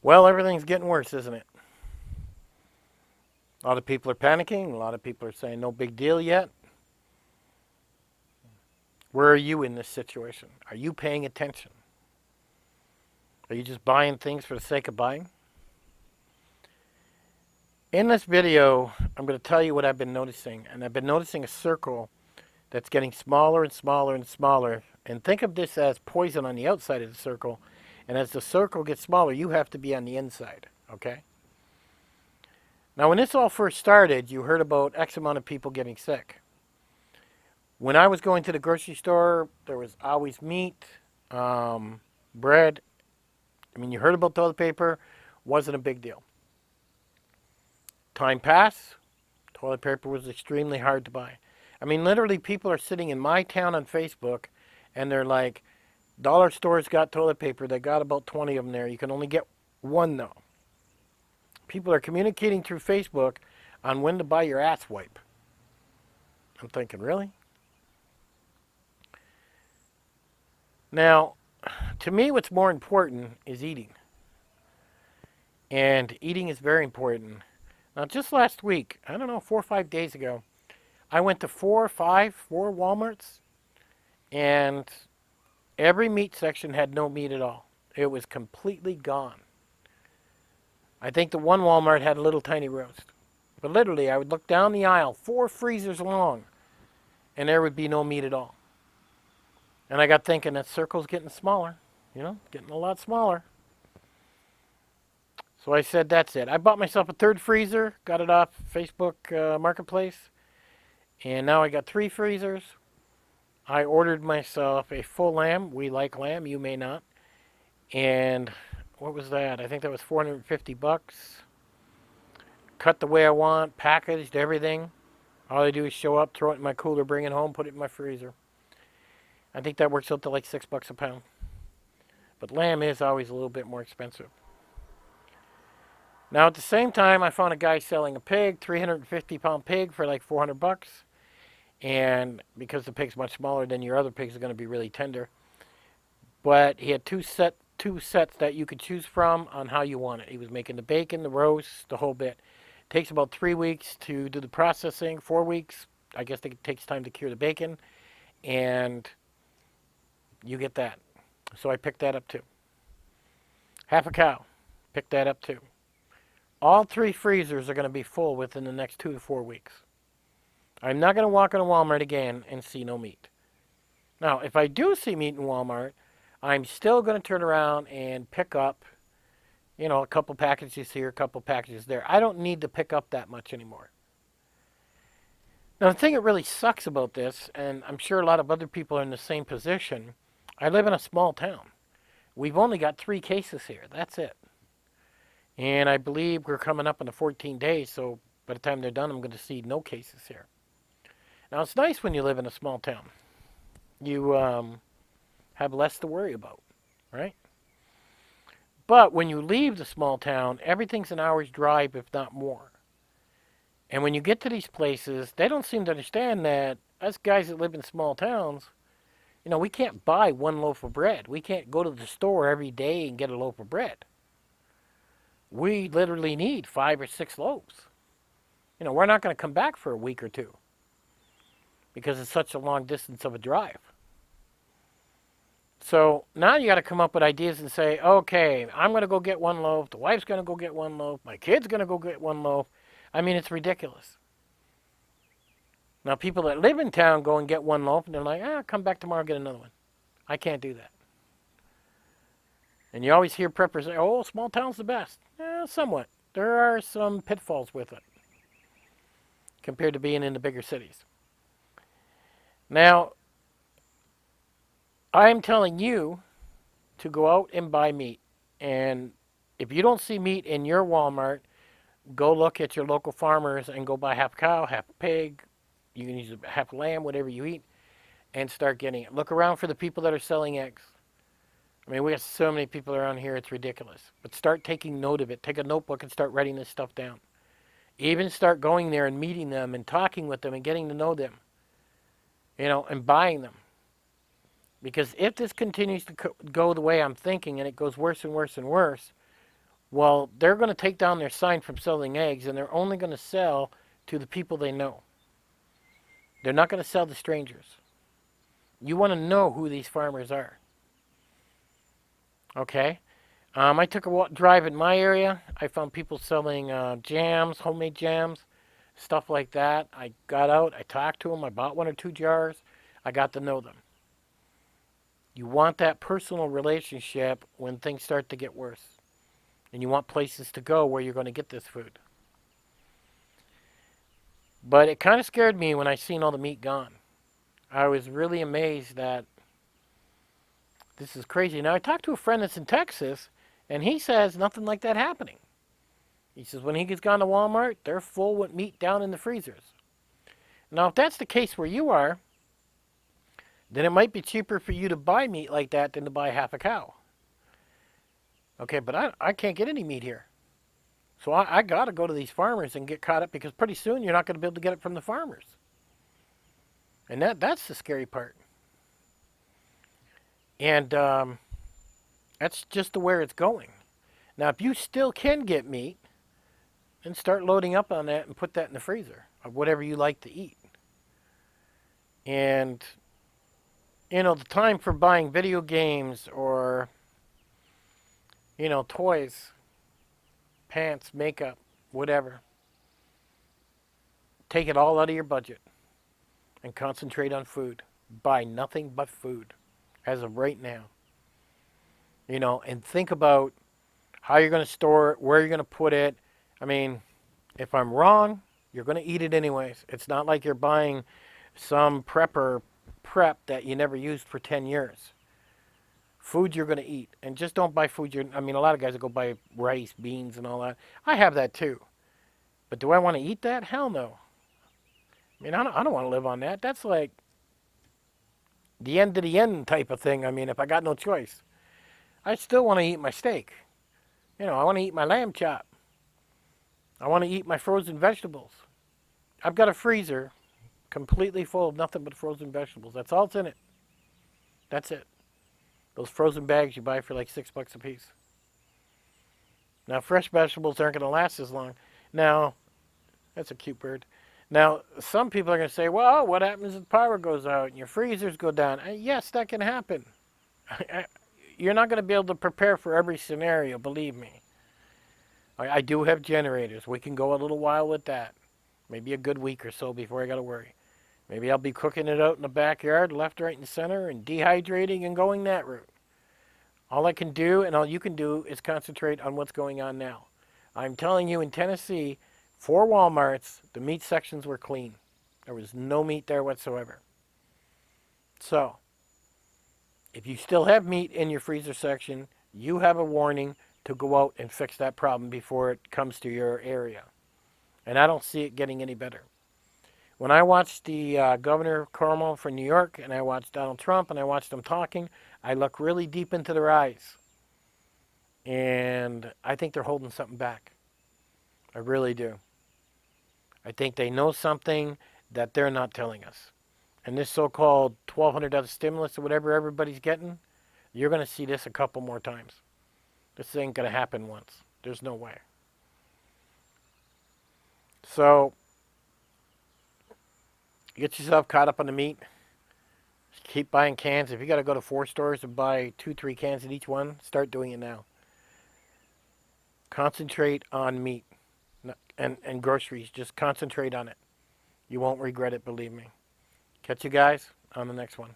Well, everything's getting worse, isn't it? A lot of people are panicking. A lot of people are saying no big deal yet. Where are you in this situation? Are you paying attention? Are you just buying things for the sake of buying? In this video, I'm going to tell you what I've been noticing. And I've been noticing a circle that's getting smaller and smaller and smaller. And think of this as poison on the outside of the circle. And as the circle gets smaller, you have to be on the inside. Okay? Now, when this all first started, you heard about X amount of people getting sick. When I was going to the grocery store, there was always meat, bread. I mean, you heard about toilet paper, wasn't a big deal. Time passed, toilet paper was extremely hard to buy. I mean, literally, people are sitting in my town on Facebook, and they're like, dollar stores got toilet paper. They got about 20 of them there. You can only get one, though. People are communicating through Facebook on when to buy your ass wipe. I'm thinking, really? Now, to me, what's more important is eating. And eating is very important. Now, just last week, I don't know, 4 or 5 days ago, I went to four Walmarts, and every meat section had no meat at all. It was completely gone. I think the one Walmart had a little tiny roast. But literally, I would look down the aisle, 4 freezers long, and there would be no meat at all. And I got thinking, that circle's getting smaller, getting a lot smaller. So I said, that's it. I bought myself a third freezer, got it off Facebook Marketplace, and now I got 3 freezers. I ordered myself a full lamb. We like lamb, you may not. And what was that? I think that was $450. Cut the way I want, packaged, everything. All I do is show up, throw it in my cooler, bring it home, put it in my freezer. I think that works out to like $6 a pound. But lamb is always a little bit more expensive. Now at the same time, I found a guy selling a pig, 350-pound pig for like $400. And because the pig's much smaller than your other pigs, are going to be really tender. But he had two sets that you could choose from on how you want it. He was making the bacon, the roast, the whole bit. It takes about 3 weeks to do the processing. 4 weeks, I guess it takes time to cure the bacon, and you get that. So I picked that up too. Half a cow, picked that up too. All 3 freezers are going to be full within the next 2 to 4 weeks. I'm not going to walk into Walmart again and see no meat. Now, if I do see meat in Walmart, I'm still going to turn around and pick up, a couple packages here, a couple packages there. I don't need to pick up that much anymore. Now, the thing that really sucks about this, and I'm sure a lot of other people are in the same position, I live in a small town. We've only got 3 cases here. That's it. And I believe we're coming up on the 14 days, so by the time they're done, I'm going to see no cases here. Now, it's nice when you live in a small town. You have less to worry about, right? But when you leave the small town, everything's an hour's drive, if not more. And when you get to these places, they don't seem to understand that us guys that live in small towns, we can't buy one loaf of bread. We can't go to the store every day and get a loaf of bread. We literally need 5 or 6 loaves. We're not going to come back for a week or two because it's such a long distance of a drive. So now you got to come up with ideas and say, okay, I'm going to go get one loaf. The wife's going to go get one loaf. My kid's going to go get one loaf. I mean, it's ridiculous. Now, people that live in town go and get one loaf, and they're like, come back tomorrow and get another one. I can't do that. And you always hear preppers say, oh, small town's the best. Somewhat. There are some pitfalls with it compared to being in the bigger cities. Now, I'm telling you to go out and buy meat. And if you don't see meat in your Walmart, go look at your local farmers and go buy half a cow, half a pig. You can use half a lamb, whatever you eat, and start getting it. Look around for the people that are selling eggs. I mean, we have so many people around here, it's ridiculous. But start taking note of it. Take a notebook and start writing this stuff down. Even start going there and meeting them and talking with them and getting to know them, and buying them. Because if this continues to go the way I'm thinking and it goes worse and worse and worse, Well, they're going to take down their sign from selling eggs, and they're only going to sell to the people they know. They're not going to sell to strangers. You want to know who these farmers are. Okay? I took a drive in my area. I found people selling jams, homemade jams, stuff like that. I got out, I talked to them, I bought 1 or 2 jars. I got to know them. You want that personal relationship when things start to get worse. And you want places to go where you're going to get this food. But it kind of scared me when I seen all the meat gone. I was really amazed that this is crazy. Now, I talked to a friend that's in Texas, and he says nothing like that happening. He says when he gets gone to Walmart, they're full with meat down in the freezers. Now, if that's the case where you are, then it might be cheaper for you to buy meat like that than to buy half a cow. Okay, but I can't get any meat here. So I got to go to these farmers and get caught up because pretty soon you're not going to be able to get it from the farmers. And that's the scary part. And that's just the where it's going. Now, if you still can get meat, then start loading up on that and put that in the freezer of whatever you like to eat. And, the time for buying video games or, toys, pants, makeup, whatever, take it all out of your budget and concentrate on food. Buy nothing but food as of right now. And think about how you're going to store it, where you're going to put it. I mean, if I'm wrong, you're going to eat it anyways. It's not like you're buying some prep that you never used for 10 years. Food you're going to eat. And just don't buy food a lot of guys will go buy rice, beans, and all that. I have that too. But do I want to eat that? Hell no. I don't want to live on that. That's like the end of the end type of thing. If I got no choice. I still want to eat my steak. I want to eat my lamb chop. I want to eat my frozen vegetables. I've got a freezer completely full of nothing but frozen vegetables. That's all that's in it. That's it. Those frozen bags you buy for like $6 a piece. Now, fresh vegetables aren't going to last as long. Now, that's a cute bird. Now, some people are going to say, well, what happens if the power goes out and your freezers go down? Yes, that can happen. You're not going to be able to prepare for every scenario, believe me. I do have generators. We can go a little while with that. Maybe a good week or so before I got to worry. Maybe I'll be cooking it out in the backyard, left, right, and center, and dehydrating and going that route. All I can do and all you can do is concentrate on what's going on now. I'm telling you, in Tennessee, 4 Walmarts, the meat sections were clean. There was no meat there whatsoever. So, if you still have meat in your freezer section, you have a warning to go out and fix that problem before it comes to your area. And I don't see it getting any better. When I watched the Governor Cuomo from New York, and I watched Donald Trump, and I watched them talking, I look really deep into their eyes. And I think they're holding something back. I really do. I think they know something that they're not telling us. And this so-called $1,200 stimulus or whatever everybody's getting, you're going to see this a couple more times. This ain't going to happen once. There's no way. So, get yourself caught up on the meat. Keep buying cans. If you got to go to 4 stores and buy 2-3 cans at each one, start doing it now. Concentrate on meat and groceries. Just concentrate on it. You won't regret it, believe me. Catch you guys on the next one.